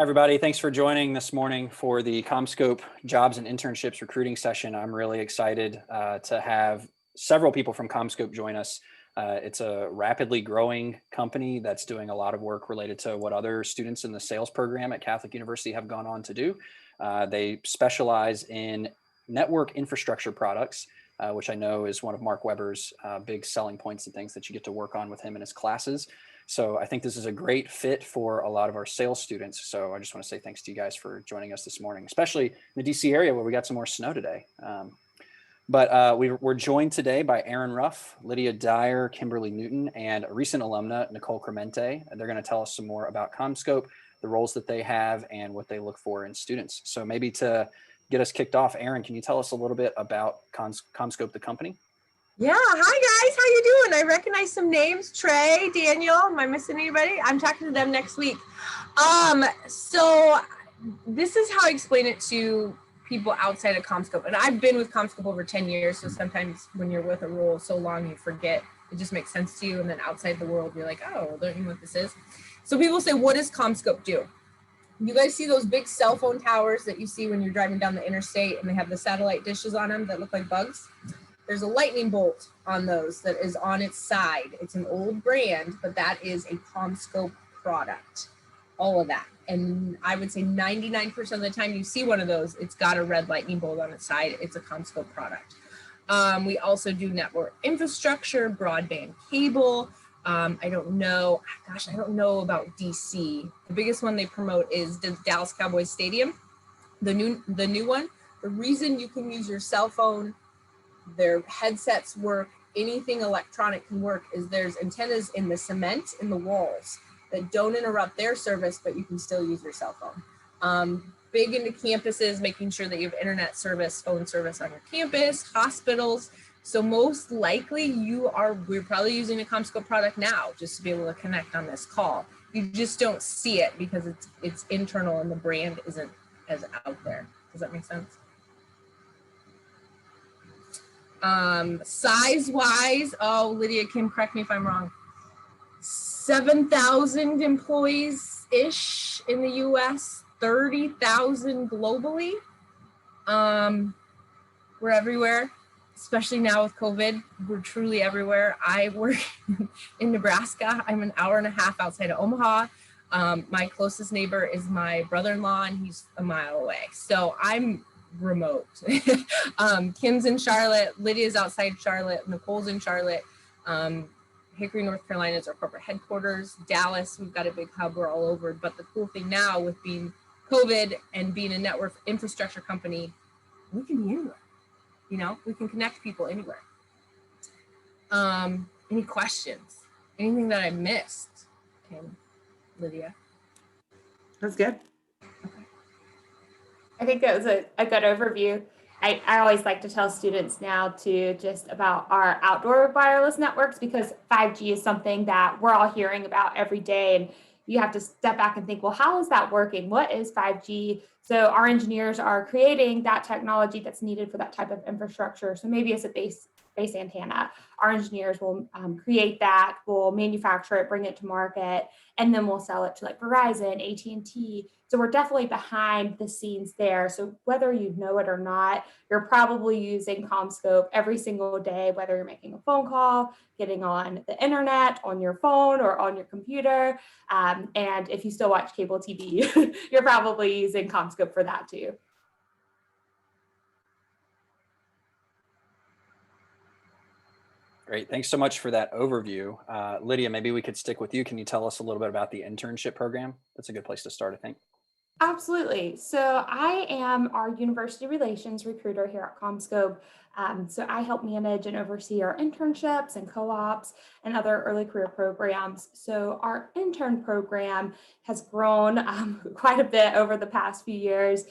Hi, everybody. Thanks for joining this morning for the CommScope Jobs and Internships Recruiting Session. I'm really excited to have several people from CommScope join us. It's a rapidly growing company that's doing a lot of work related to what other students in the sales program at Catholic University have gone on to do. They specialize in network infrastructure products, which I know is one of Mark Weber's big selling points and things that you get to work on with him in his classes. So I think this is a great fit for a lot of our sales students. So I just want to say thanks to you guys for joining us this morning, especially in the DC area where we got some more snow today. We're joined today by Aaron Ruff, Lydia Dyer, Kimberly Newton, and a recent alumna, Nicole Cremente. They're going to tell us some more about CommScope, the roles that they have, and what they look for in students. So maybe to get us kicked off, Aaron, can you tell us a little bit about CommScope, the company? Yeah, hi guys, how you doing? I recognize some names, Trey, Daniel, am I missing anybody? I'm talking to them next week. So this is how I explain it to people outside of CommScope. And I've been with CommScope over 10 years, so sometimes when you're with a role so long, you forget, it just makes sense to you. And then outside the world, you're like, oh, don't you know what this is? So people say, what does CommScope do? You guys see those big cell phone towers that you see when you're driving down the interstate and they have the satellite dishes on them that look like bugs? There's a lightning bolt on those that is on its side. It's an old brand, but that is a CommScope product, all of that. And I would say 99% of the time you see one of those, it's got a red lightning bolt on its side. It's a CommScope product. We also do network infrastructure, broadband cable. I don't know about DC. The biggest one they promote is the Dallas Cowboys Stadium, the new one. The reason you can use your cell phone, their headsets work, anything electronic can work, is there's antennas in the cement in the walls that don't interrupt their service, but you can still use your cell phone. Big into campuses, making sure that you have internet service, phone service on your campus, hospitals. So most likely we're probably using a CommScope product now just to be able to connect on this call. You just don't see it because it's internal and the brand isn't as out there. Does that make sense? Size wise, Lydia, Kim, correct me if I'm wrong, 7,000 employees ish in the US, 30,000 globally. We're everywhere, especially now with COVID. We're truly everywhere. I work in Nebraska. I'm an hour and a half outside of Omaha. My closest neighbor is my brother-in-law, and he's a mile away. So I'm remote. Kim's in Charlotte, Lydia's outside Charlotte, Nicole's in Charlotte. Hickory, North Carolina is our corporate headquarters. Dallas, we've got a big hub, we're all over. But the cool thing now with being COVID and being a network infrastructure company, we can be anywhere. You know, we can connect people anywhere. Any questions? Anything that I missed? Kim, Lydia? That's good. I think that was a good overview. I always like to tell students now to just about our outdoor wireless networks, because 5G is something that we're all hearing about every day. And you have to step back and think, well, how is that working? What is 5G? So our engineers are creating that technology that's needed for that type of infrastructure. So maybe it's a base antenna. Our engineers will create that, we'll manufacture it, bring it to market, and then we'll sell it to like Verizon, AT&T. So we're definitely behind the scenes there. So whether you know it or not, you're probably using CommScope every single day, whether you're making a phone call, getting on the internet, on your phone or on your computer. And if you still watch cable TV, you're probably using CommScope for that too. Great. Thanks so much for that overview. Lydia, maybe we could stick with you. Can you tell us a little bit about the internship program? That's a good place to start, I think. Absolutely. So I am our university relations recruiter here at CommScope. So I help manage and oversee our internships and co-ops and other early career programs. So our intern program has grown quite a bit over the past few years.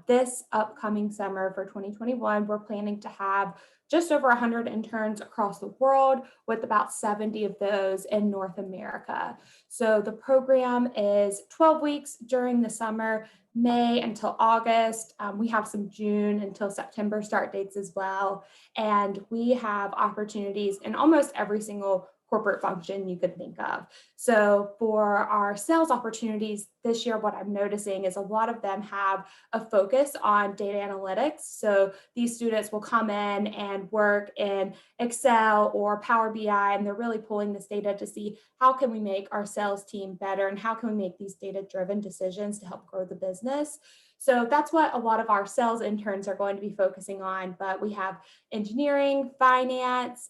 This upcoming summer for 2021, we're planning to have just over 100 interns across the world, with about 70 of those in North America. So the program is 12 weeks during the summer, May until August. We have some June until September start dates as well. And we have opportunities in almost every single corporate function you could think of. So for our sales opportunities this year, what I'm noticing is a lot of them have a focus on data analytics. So these students will come in and work in Excel or Power BI, and they're really pulling this data to see how can we make our sales team better and how can we make these data-driven decisions to help grow the business. So that's what a lot of our sales interns are going to be focusing on, but we have engineering, finance,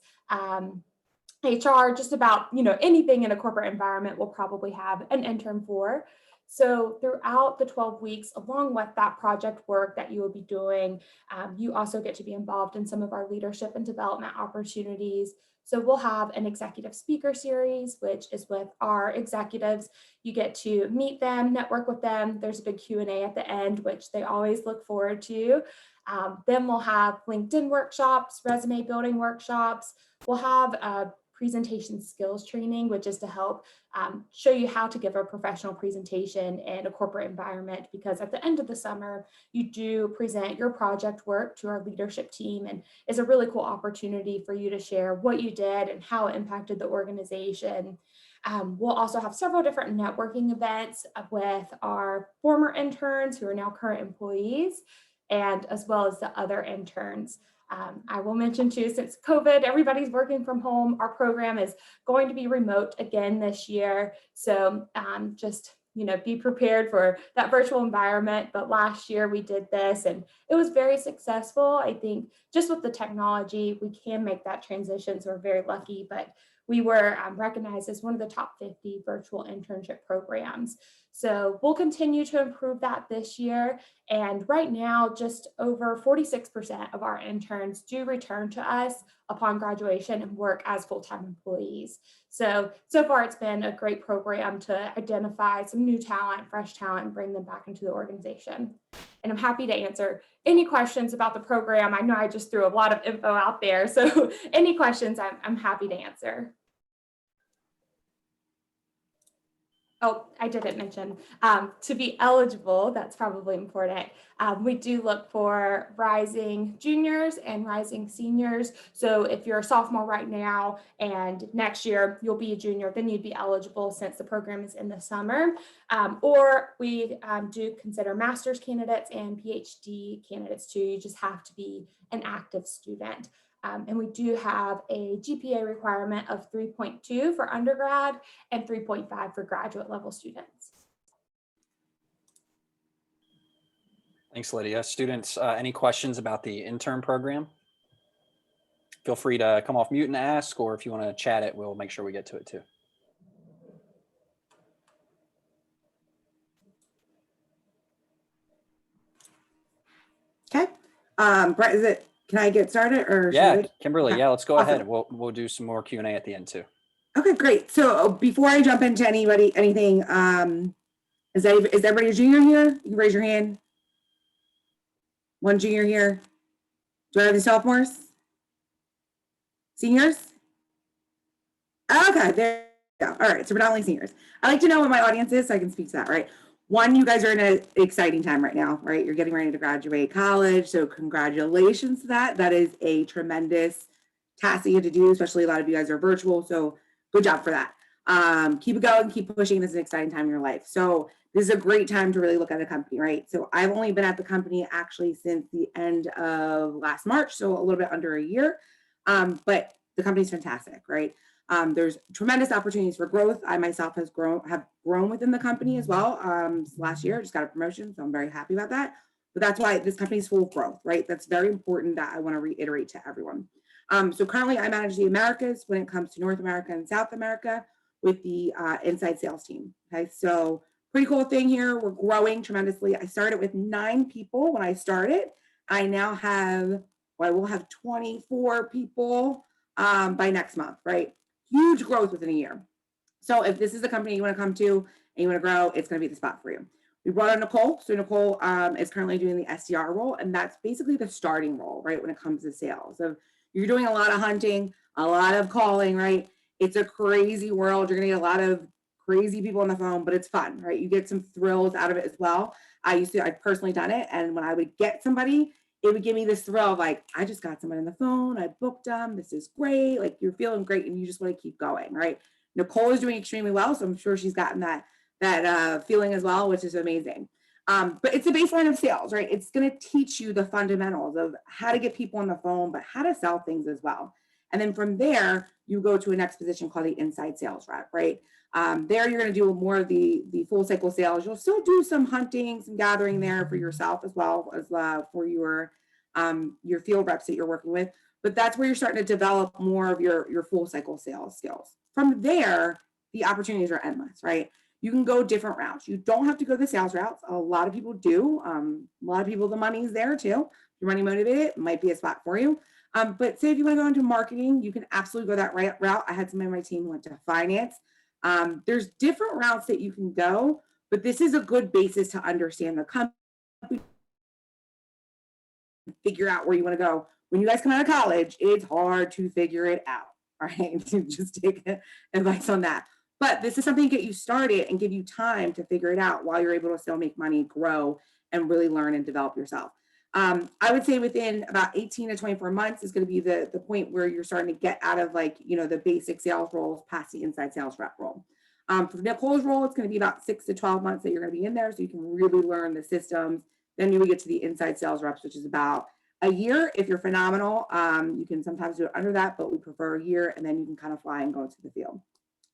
HR, just about, anything in a corporate environment we'll probably have an intern for. So throughout the 12 weeks, along with that project work that you will be doing, you also get to be involved in some of our leadership and development opportunities. So we'll have an executive speaker series, which is with our executives. You get to meet them, network with them. There's a big Q&A at the end, which they always look forward to. Then we'll have LinkedIn workshops, resume building workshops. We'll have a presentation skills training, which is to help show you how to give a professional presentation in a corporate environment, because at the end of the summer, you do present your project work to our leadership team, and it's a really cool opportunity for you to share what you did and how it impacted the organization. We'll also have several different networking events with our former interns who are now current employees, and as well as the other interns. I will mention too, since COVID, everybody's working from home, our program is going to be remote again this year. So just, be prepared for that virtual environment. But last year we did this and it was very successful. I think just with the technology, we can make that transition. So we're very lucky, but we were recognized as one of the top 50 virtual internship programs. So we'll continue to improve that this year. And right now, just over 46% of our interns do return to us upon graduation and work as full-time employees. So far it's been a great program to identify some new talent, fresh talent, and bring them back into the organization. And I'm happy to answer any questions about the program. I know I just threw a lot of info out there. So any questions, I'm happy to answer. Oh, I didn't mention, to be eligible, that's probably important. We do look for rising juniors and rising seniors. So if you're a sophomore right now and next year you'll be a junior, then you'd be eligible since the program is in the summer. Or we do consider master's candidates and PhD candidates too. You just have to be an active student. And we do have a GPA requirement of 3.2 for undergrad and 3.5 for graduate level students. Thanks, Lydia. Students, any questions about the intern program? Feel free to come off mute and ask, or if you want to chat it, we'll make sure we get to it too. Okay. Brett, can I get started or? Yeah, Kimberly, okay. yeah, let's go Awesome. ahead. We'll do some more Q&A at the end too. Okay, great. So before I jump into anything, is everybody a junior here? You can raise your hand. One junior here. Do I have any sophomores? Seniors? Okay, there you go. All right, so predominantly seniors. I like to know what my audience is so I can speak to that, right? One, you guys are in an exciting time right now, right? You're getting ready to graduate college, so congratulations to that. That is a tremendous task that you have to do, especially a lot of you guys are virtual, so good job for that. Keep it going, keep pushing. This is an exciting time in your life. So this is a great time to really look at a company, right? So I've only been at the company actually since the end of last March, so a little bit under a year, but the company's fantastic, right? There's tremendous opportunities for growth. I myself have grown within the company as well. Last year, I just got a promotion, so I'm very happy about that. But that's why this company is full of growth, right? That's very important that I want to reiterate to everyone. So currently, I manage the Americas when it comes to North America and South America with the inside sales team. Okay, so pretty cool thing here. We're growing tremendously. I started with 9 people when I started. I now have, well, I will have 24 people by next month, right? Huge growth within a year. So if this is the company you want to come to and you want to grow, it's going to be the spot for you. We brought on Nicole. So Nicole is currently doing the SDR role, and that's basically the starting role, right? When it comes to sales. So you're doing a lot of hunting, a lot of calling, right? It's a crazy world. You're going to get a lot of crazy people on the phone, but it's fun, right? You get some thrills out of it as well. I've personally done it. And when I would get somebody, it would give me this thrill of like, I just got someone on the phone, I booked them, this is great. Like you're feeling great and you just want to keep going, right? Nicole is doing extremely well, so I'm sure she's gotten that feeling as well, which is amazing. But it's a baseline of sales, right? It's going to teach you the fundamentals of how to get people on the phone, but how to sell things as well. And then from there, you go to a next position called the inside sales rep, right? There, you're going to do more of the full cycle sales. You'll still do some hunting, some gathering there for yourself as well as for your field reps that you're working with. But that's where you're starting to develop more of your full cycle sales skills. From there, the opportunities are endless, right? You can go different routes. You don't have to go the sales routes. A lot of people do. A lot of people, the money's there too. If you're money motivated, it might be a spot for you. But say if you want to go into marketing, you can absolutely go that route. I had somebody on my team who went to finance. There's different routes that you can go, but this is a good basis to understand the company, figure out where you want to go. When you guys come out of college, it's hard to figure it out, right? Just take advice on that. But this is something to get you started and give you time to figure it out while you're able to still make money, grow, and really learn and develop yourself. I would say within about 18 to 24 months is going to be the point where you're starting to get out of like, the basic sales roles past the inside sales rep role. For Nicole's role, it's going to be about 6 to 12 months that you're going to be in there so you can really learn the systems. Then you would get to the inside sales reps, which is about a year. If you're phenomenal, you can sometimes do it under that, but we prefer a year, and then you can kind of fly and go into the field.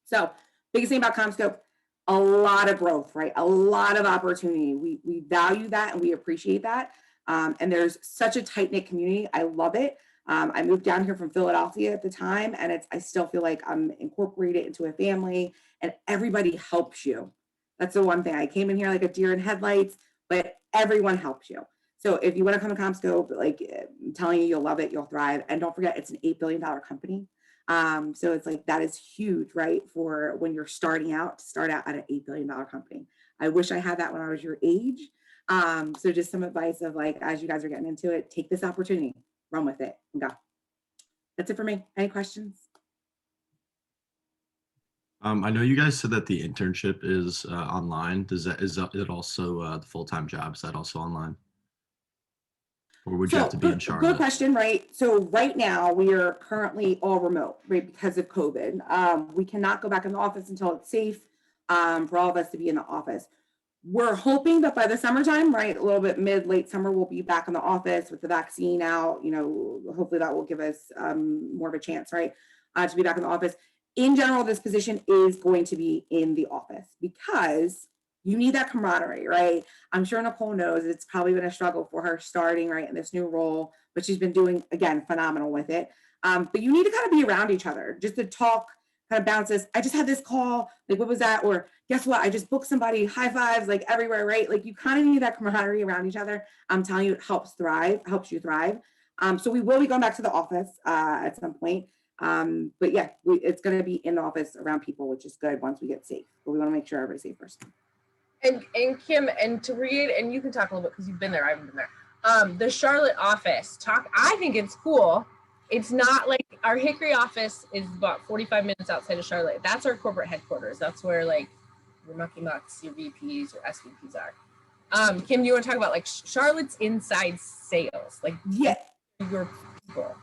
So biggest thing about CommScope, a lot of growth, right? A lot of opportunity. We value that and we appreciate that. And there's such a tight-knit community. I love it. I moved down here from Philadelphia at the time, and I still feel like I'm incorporated into a family, and everybody helps you. That's the one thing. I came in here like a deer in headlights, but everyone helps you. So if you want to come to CommScope, like I'm telling you, you'll love it, you'll thrive. And don't forget, it's an $8 billion company. So it's like, that is huge, right? For when you're starting out, to start out at an $8 billion company. I wish I had that when I was your age. So just some advice of like, as you guys are getting into it, take this opportunity, run with it, and go. That's it for me. Any questions? I know you guys said that the internship is online. Is it also the full-time job? Is that also online? Or would you have to be in Charlotte? Good question, right? So right now we are currently all remote, right? Because of COVID. We cannot go back in the office until it's safe for all of us to be in the office. We're hoping that by the summertime, right, a little bit late summer, we'll be back in the office with the vaccine out. Hopefully that will give us more of a chance, right, to be back in the office. In general, this position is going to be in the office because you need that camaraderie, right? I'm sure Nicole knows it's probably been a struggle for her starting right in this new role, but she's been doing, again, phenomenal with it. But you need to kind of be around each other, just to talk, kind of bounce this. I just had this call, like, what was that? Or guess what? I just booked somebody, high fives, like everywhere, right? Like you kind of need that camaraderie around each other. I'm telling you, it helps you thrive. So we will be going back to the office at some point. But yeah, it's going to be in the office around people, which is good once we get safe. But we want to make sure everybody's safe first. And Kim, and to read, and you can talk a little bit because you've been there, I haven't been there. The Charlotte office, I think it's cool. It's not like our Hickory office is about 45 minutes outside of Charlotte. That's our corporate headquarters. That's where like your mucky mucks, your VPs, your SVPs are. Kim, do you want to talk about like Charlotte's inside sales? Like, yeah, your people.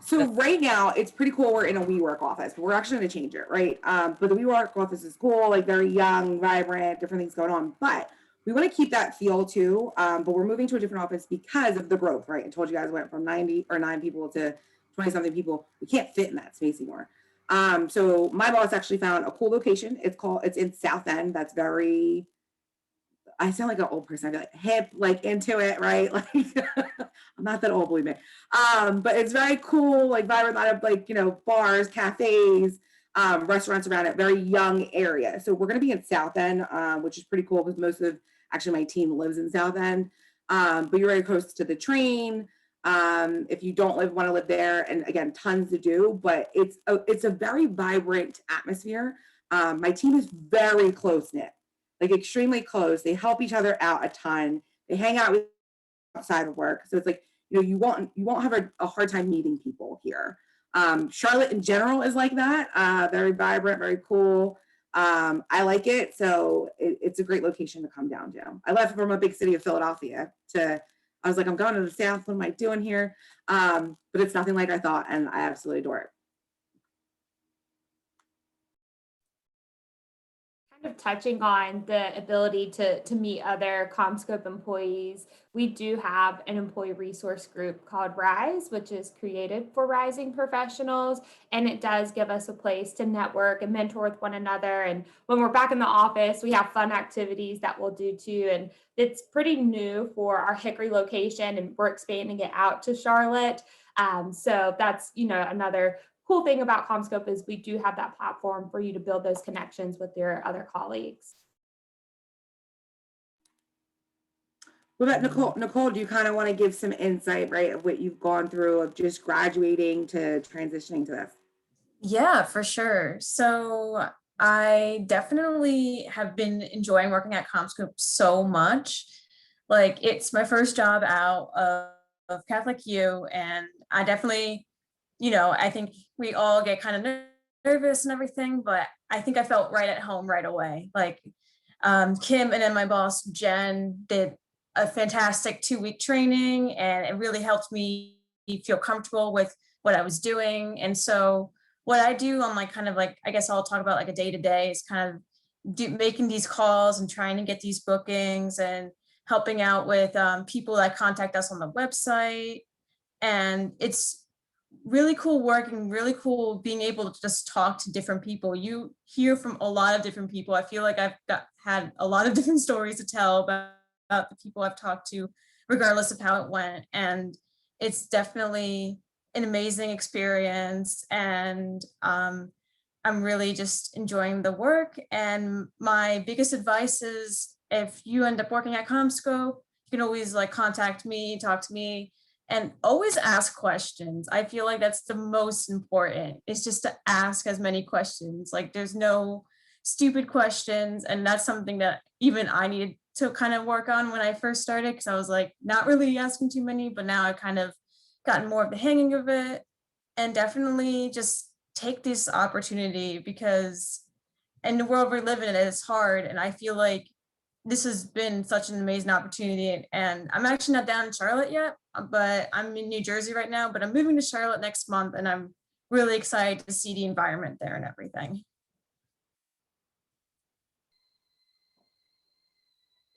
So right now it's pretty cool. We're in a WeWork office, but we're actually going to change it, right? But the WeWork office is cool, like very young, vibrant, different things going on. But we want to keep that feel too. But we're moving to a different office because of the growth, right? I told you guys we went from 9 people to 20 something people. We can't fit in that space anymore. So my boss actually found a cool location. It's in South End. That's very, I sound like an old person. I feel like hip, like into it, right? Like I'm not that old, believe me. But it's very cool, like vibrant, a lot of like, bars, cafes, restaurants around it, very young area. So we're going to be in South End, which is pretty cool because most of actually my team lives in South End. But you're very close to the train. If you don't want to live there, and again, tons to do, but it's a very vibrant atmosphere. My team is very close knit. Like extremely close. They help each other out a ton. They hang out with outside of work. So it's like, you won't have a hard time meeting people here. Charlotte in general is like that. Very vibrant, very cool. I like it. So it's a great location to come down to. I left from a big city of Philadelphia to I was like, I'm going to the South. What am I doing here? But it's nothing like I thought, and I absolutely adore it. Kind of touching on the ability to meet other CommScope employees, we do have an employee resource group called Rise, which is created for rising professionals, and it does give us a place to network and mentor with one another. And when we're back in the office, we have fun activities that we'll do too. And it's pretty new for our Hickory location, and we're expanding it out to Charlotte. So that's, another cool thing about CommScope is we do have that platform for you to build those connections with your other colleagues. What about Nicole? Nicole, do you kind of want to give some insight, right, of what you've gone through of just graduating to transitioning to this? Yeah, for sure. So I definitely have been enjoying working at CommScope so much. Like, it's my first job out of Catholic U, and I definitely, I think we all get kind of nervous and everything, but I think I felt right at home right away. Like, Kim and then my boss, Jen, did a fantastic 2-week training, and it really helped me feel comfortable with what I was doing. And so what I do on I guess I'll talk about like a day-to-day is kind of making these calls and trying to get these bookings and helping out with people that contact us on the website. And it's really cool work and really cool being able to just talk to different people. You hear from a lot of different people. I feel like I've had a lot of different stories to tell about the people I've talked to, regardless of how it went. And it's definitely an amazing experience. And I'm really just enjoying the work. And my biggest advice is, if you end up working at CommScope, you can always contact me, talk to me, and always ask questions. I feel like that's the most important, is just to ask as many questions. Like, there's no stupid questions. And that's something that even I needed to kind of work on when I first started, because I was not really asking too many, but now I've kind of gotten more of the hanging of it. And definitely just take this opportunity, because in the world we live in, it's hard. And I feel like this has been such an amazing opportunity. And I'm actually not down in Charlotte yet, but I'm in New Jersey right now, but I'm moving to Charlotte next month, and I'm really excited to see the environment there and everything.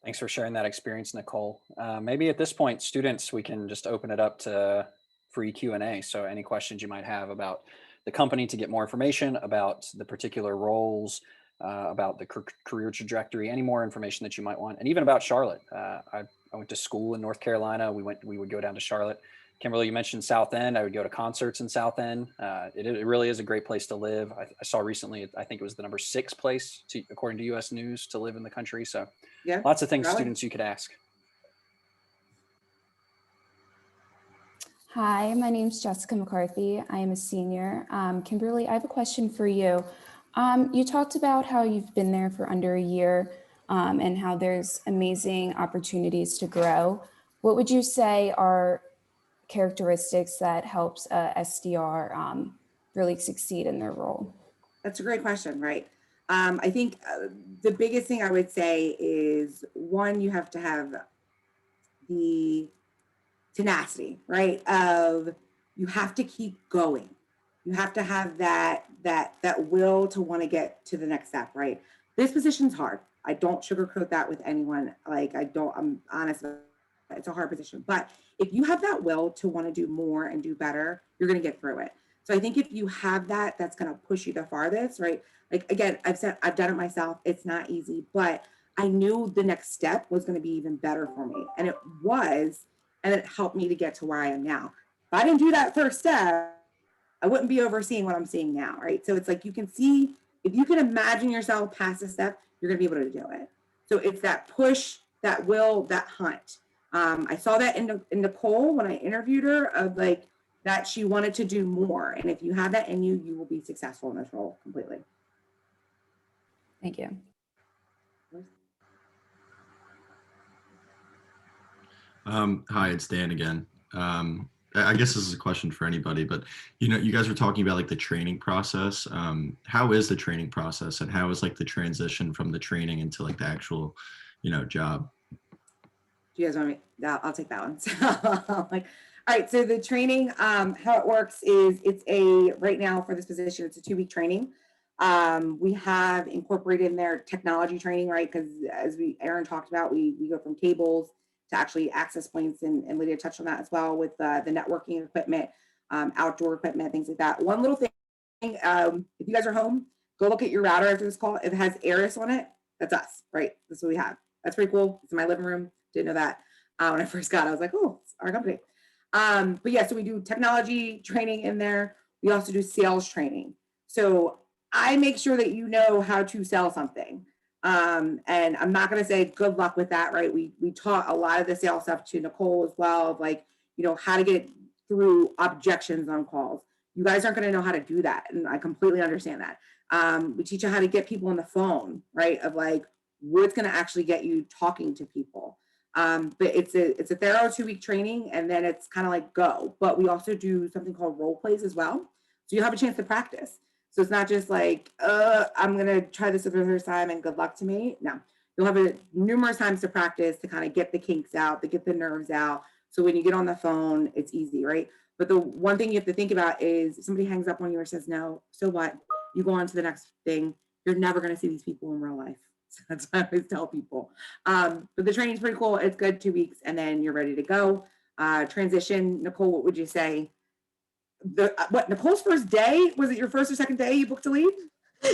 Thanks for sharing that experience, Nicole. Maybe at this point, students, we can just open it up to free Q&A. So any questions you might have about the company to get more information about the particular roles, about the career trajectory, any more information that you might want, and even about Charlotte. I went to school in North Carolina. We would go down to Charlotte. Kimberly, you mentioned South End. I would go to concerts in South End. It really is a great place to live. I saw recently, I think it was the number 6 place, according to US News, to live in the country. So yeah, lots of things, students, you could ask. Hi, my name's Jessica McCarthy. I am a senior. Kimberly, I have a question for you. You talked about how you've been there for under a year and how there's amazing opportunities to grow. What would you say are characteristics that helps a SDR really succeed in their role? That's a great question, right? I think the biggest thing I would say is, one, you have to have the tenacity, right? Of, you have to keep going. You have to have that will to want to get to the next step, right? This position's hard. I don't sugarcoat that with anyone. I'm honest. It's a hard position, but if you have that will to want to do more and do better, you're going to get through it. So I think if you have that, that's going to push you the farthest, right? Like, again, I've done it myself. It's not easy, but I knew the next step was going to be even better for me. And it was, and it helped me to get to where I am now. If I didn't do that first step, I wouldn't be overseeing what I'm seeing now, right? So it's like, you can see, if you can imagine yourself past a step, you're going to be able to do it. So it's that push, that will, that hunt. I saw that in Nicole when I interviewed her, of that she wanted to do more. And if you have that in you, you will be successful in this role completely. Thank you. Hi, it's Dan again. I guess this is a question for anybody, but you guys were talking about the training process. How is the training process, and how is the transition from the training into the actual, job? Do you guys want me? I'll take that one. So, like, all right. So the training, how it works is right now for this position, it's a 2-week training. We have incorporated in there technology training, right? Because as Aaron talked about, we go from cables to actually access points, and Lydia touched on that as well with the networking equipment, outdoor equipment, things like that. One little thing, if you guys are home, go look at your router after this call. If it has Aris on it, that's us, right? That's what we have. That's pretty cool. It's in my living room. Didn't know that. When I first got it, I was like, oh, it's our company. But yeah, so we do technology training in there. We also do sales training. So I make sure that you know how to sell something. And I'm not going to say good luck with that, right? We taught a lot of the sales stuff to Nicole as well, of like, you know, how to get through objections on calls. You guys aren't going to know how to do that. And I completely understand that. We teach you how to get people on the phone, right? Of like, what's going to actually get you talking to people. But it's a thorough 2-week training, and then it's kind of like go. But we also do something called role plays as well. So you have a chance to practice. So it's not just like, I'm going to try this for the first time and good luck to me. No, you'll have it numerous times to practice to kind of get the kinks out, to get the nerves out. So when you get on the phone, it's easy, right? But the one thing you have to think about is if somebody hangs up on you or says no, so what? You go on to the next thing. You're never going to see these people in real life. So that's what I always tell people. But the training's pretty cool. It's good, 2 weeks, and then you're ready to go. Transition, Nicole, what would you say? Nicole's first day? Was it your first or second day you booked to leave?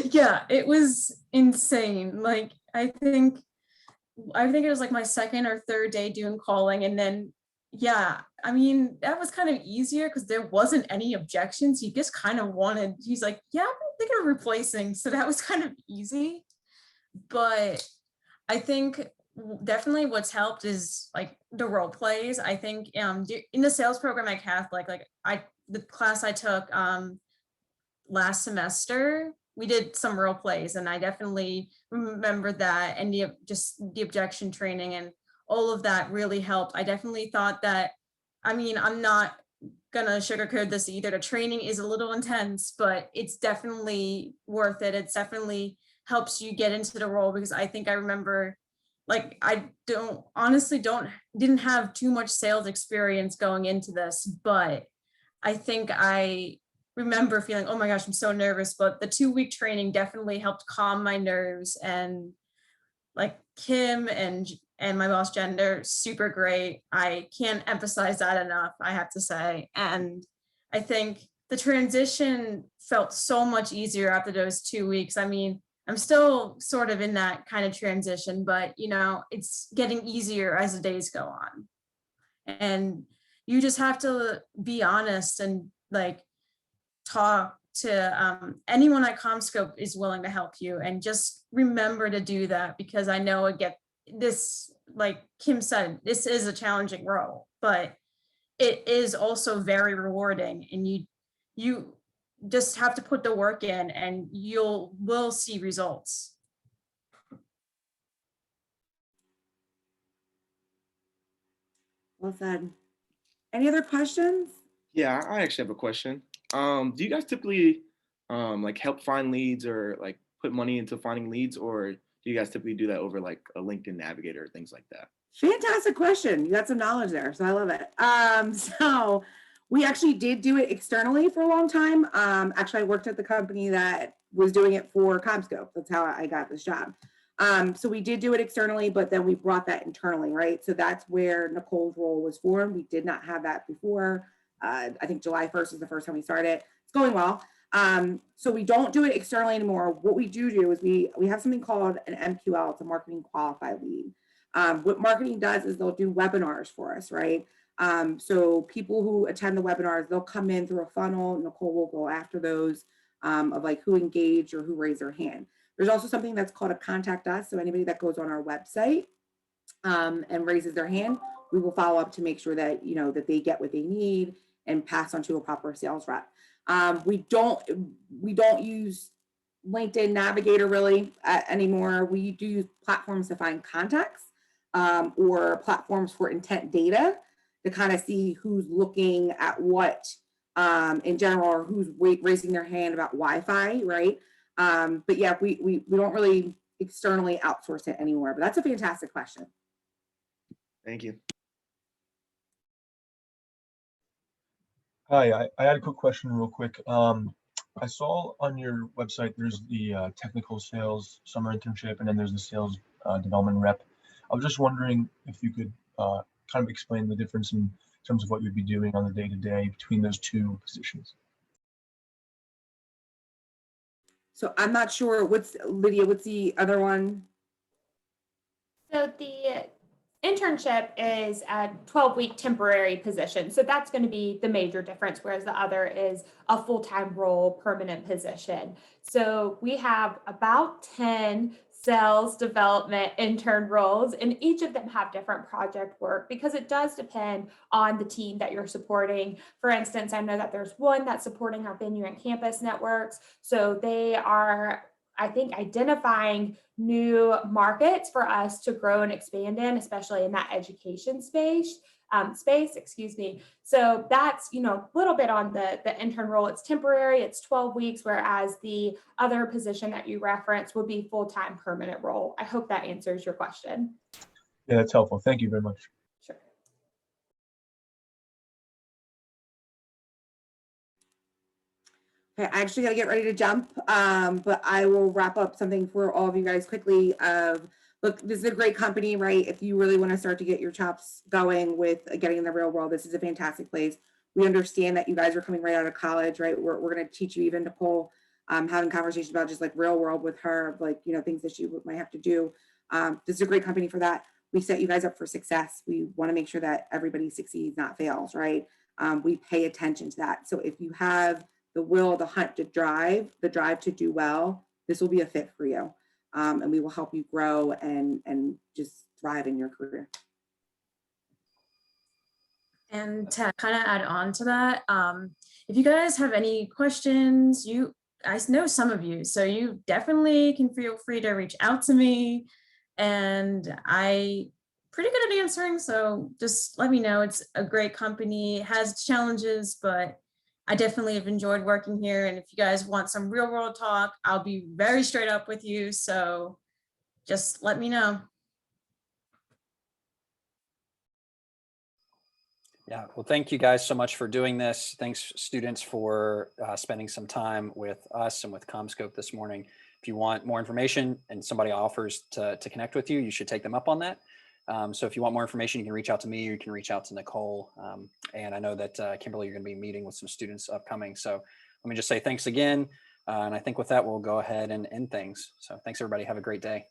Yeah, it was insane. Like, I think it was like my second or third day doing calling, and then yeah, I mean, that was kind of easier because there wasn't any objections. He just kind of wanted, he's like, yeah, I'm thinking of replacing. So that was kind of easy. But I think definitely what's helped is like the role plays. I think in the sales program at Catholic, the class I took last semester, we did some role plays, and I definitely remember that, and the objection training and all of that really helped. I definitely thought that, I mean, I'm not gonna sugarcoat this either. The training is a little intense, but it's definitely worth it. It's definitely helps you get into the role, because I think I remember, like, I didn't have too much sales experience going into this, but I think I remember feeling, oh my gosh, I'm so nervous. But the 2-week training definitely helped calm my nerves. And like Kim and my boss Jen, they're super great. I can't emphasize that enough, I have to say. And I think the transition felt so much easier after those 2 weeks. I mean, I'm still sort of in that kind of transition, but you know, it's getting easier as the days go on. And you just have to be honest and like talk to anyone at CommScope is willing to help you, and just remember to do that, because I know this, like Kim said, this is a challenging role, but it is also very rewarding, and you just have to put the work in and will see results. Well said. Any other questions? Yeah, I actually have a question. Do you guys typically like help find leads or like put money into finding leads, or do you guys typically do that over like a LinkedIn Navigator or things like that? Fantastic question. You got some knowledge there, so I love it. So we actually did do it externally for a long time. Actually, I worked at the company that was doing it for CommScope. That's how I got this job. So we did do it externally, but then we brought that internally, right? So that's where Nicole's role was formed. We did not have that before. I think July 1st is the first time we started. It's going well. So we don't do it externally anymore. What we do is we have something called an MQL. It's a marketing qualified lead. What marketing does is they'll do webinars for us, right? So people who attend the webinars, they'll come in through a funnel. Nicole will go after those of like who engaged or who raised their hand. There's also something that's called a contact us. So anybody that goes on our website and raises their hand, we will follow up to make sure that, you know, that they get what they need and pass on to a proper sales rep. We don't use LinkedIn Navigator really anymore. We do use platforms to find contacts or platforms for intent data to kind of see who's looking at what in general, or who's raising their hand about Wi-Fi, right? But yeah, we don't really externally outsource it anymore, but that's a fantastic question. Thank you. Hi, I had a quick question real quick. I saw on your website there's the technical sales summer internship, and then there's the sales development rep. I was just wondering if you could kind of explain the difference in terms of what you'd be doing on the day-to-day between those two positions. So I'm not sure Lydia, what's the other one? So the internship is a 12-week temporary position. So that's going to be the major difference, whereas the other is a full-time role, permanent position. So we have about 10 sales development intern roles, and each of them have different project work because it does depend on the team that you're supporting. For instance, I know that there's one that's supporting our venue and campus networks. So they are, I think, identifying new markets for us to grow and expand in, especially in that education space. So that's, a little bit on the intern role. It's temporary, it's 12 weeks, whereas the other position that you referenced would be full-time permanent role. I hope that answers your question. Yeah, that's helpful. Thank you very much. Sure. Okay, I actually got to get ready to jump, but I will wrap up something for all of you guys quickly. Look, this is a great company, right? If you really want to start to get your chops going with getting in the real world, this is a fantastic place. We understand that you guys are coming right out of college, right? We're going to teach you even Nicole, having conversations about just like real world with her, like, things that she might have to do. This is a great company for that. We set you guys up for success. We want to make sure that everybody succeeds, not fails, right? We pay attention to that. So if you have the will, the hunt to drive, the drive to do well, this will be a fit for you. And we will help you grow and just thrive in your career. And to kind of add on to that, if you guys have any questions, I know some of you, so you definitely can feel free to reach out to me. And I pretty good at answering, so just let me know. It's a great company, it has its challenges, but I definitely have enjoyed working here. And if you guys want some real world talk, I'll be very straight up with you. So just let me know. Yeah, well, thank you guys so much for doing this. Thanks, students, for spending some time with us and with CommScope this morning. If you want more information and somebody offers to connect with you, you should take them up on that. So if you want more information, you can reach out to me, or you can reach out to Nicole. And I know that Kimberly, you're going to be meeting with some students upcoming. So let me just say thanks again. And I think with that, we'll go ahead and end things. So thanks, everybody. Have a great day.